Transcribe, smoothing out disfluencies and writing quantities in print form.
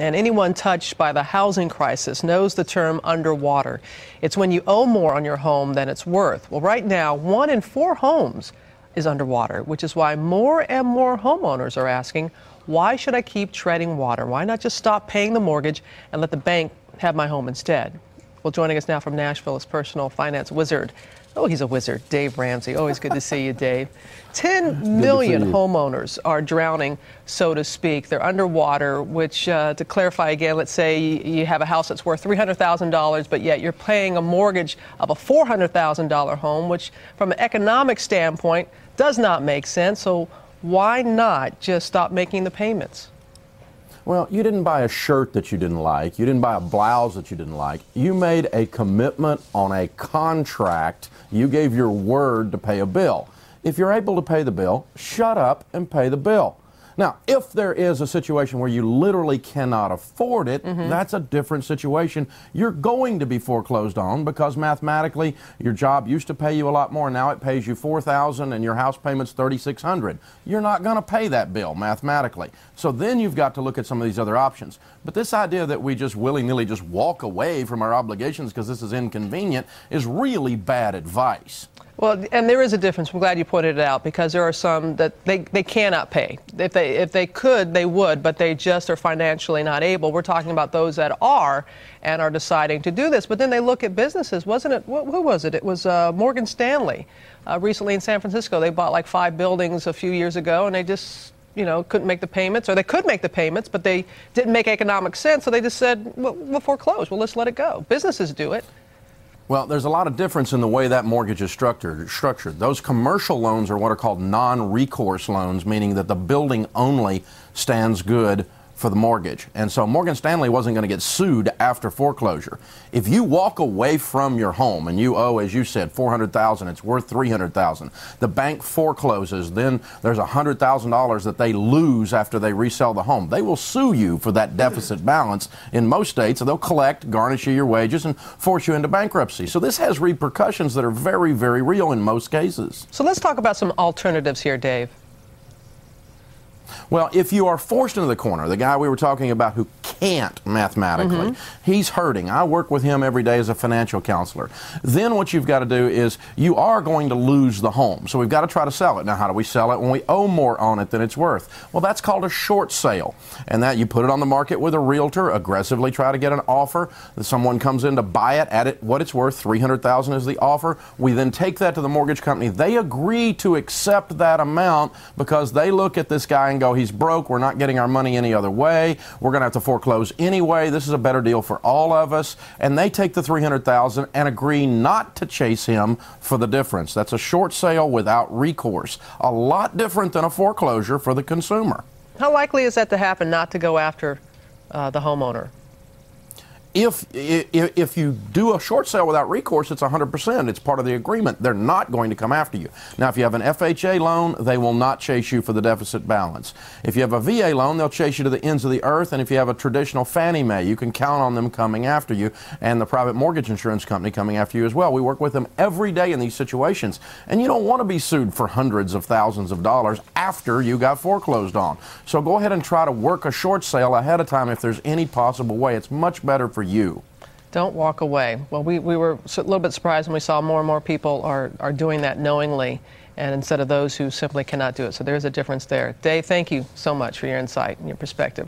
And anyone touched by the housing crisis knows the term underwater. It's when you owe more on your home than it's worth. Well, right now, 1 in 4 homes is underwater, which is why more and more homeowners are asking, why should I keep treading water? Why not just stop paying the mortgage and let the bank have my home instead? Well, joining us now from Nashville is personal finance wizard. Oh, he's a wizard, Dave Ramsey. Always good to see you, Dave. 10 million homeowners are drowning, so to speak. They're underwater, which, to clarify again, let's say you have a house that's worth $300,000, but yet you're paying a mortgage of a $400,000 home, which from an economic standpoint does not make sense. So why not just stop making the payments? Well, you didn't buy a shirt that you didn't like. You didn't buy a blouse that you didn't like. You made a commitment on a contract. You gave your word to pay a bill. If you're able to pay the bill, shut up and pay the bill. Now, if there is a situation where you literally cannot afford it, that's a different situation. You're going to be foreclosed on because mathematically your job used to pay you a lot more. Now it pays you $4,000 and your house payment's $3,600. You're not going to pay that bill mathematically. So then you've got to look at some of these other options. But this idea that we just willy-nilly just walk away from our obligations because this is inconvenient is really bad advice. Well, and there is a difference. I'm glad you pointed it out, because there are some that they cannot pay. If they could, they would, but they just are financially not able. We're talking about those that are and are deciding to do this. But then they look at businesses. Wasn't it, who was it? It was Morgan Stanley. Recently in San Francisco, they bought like 5 buildings a few years ago, and they just, couldn't make the payments, or they could make the payments, but they didn't make economic sense. So they just said, well, we'll foreclose. Well, let's let it go. Businesses do it. Well, there's a lot of difference in the way that mortgage is structured. Those commercial loans are what are called non-recourse loans, meaning that the building only stands good for the mortgage. And so Morgan Stanley wasn't going to get sued after foreclosure. If you walk away from your home and you owe, as you said, $400,000, it's worth $300,000. The bank forecloses, then there's $100,000 that they lose after they resell the home. They will sue you for that deficit balance in most states. They'll collect, garnish you your wages, and force you into bankruptcy. So this has repercussions that are very, very real in most cases. So let's talk about some alternatives here, Dave. Well, if you are forced into the corner, the guy we were talking about who can't mathematically, he's hurting. I work with him every day as a financial counselor. Then what you've got to do is you are going to lose the home. So we've got to try to sell it. Now, how do we sell it when we owe more on it than it's worth? Well, that's called a short sale. And that you put it on the market with a realtor, aggressively try to get an offer. Someone comes in to buy it at what it's worth, $300,000 is the offer. We then take that to the mortgage company. They agree to accept that amount because they look at this guy and go, he's broke, we're not getting our money any other way, we're going to have to foreclose anyway, this is a better deal for all of us, and they take the $300,000 and agree not to chase him for the difference. That's a short sale without recourse. A lot different than a foreclosure for the consumer. How likely is that to happen, not to go after the homeowner? If you do a short sale without recourse, it's 100%. It's part of the agreement. They're not going to come after you. Now, if you have an FHA loan, they will not chase you for the deficit balance. If you have a VA loan, they'll chase you to the ends of the earth. And if you have a traditional Fannie Mae, you can count on them coming after you, and the private mortgage insurance company coming after you as well. We work with them every day in these situations. And you don't want to be sued for hundreds of thousands of dollars after you got foreclosed on. So go ahead and try to work a short sale ahead of time if there's any possible way. It's much better for you. Don't walk away. Well, we were a little bit surprised when we saw more and more people are doing that knowingly, and instead of those who simply cannot do it. So there's a difference there. Dave, thank you so much for your insight and your perspective.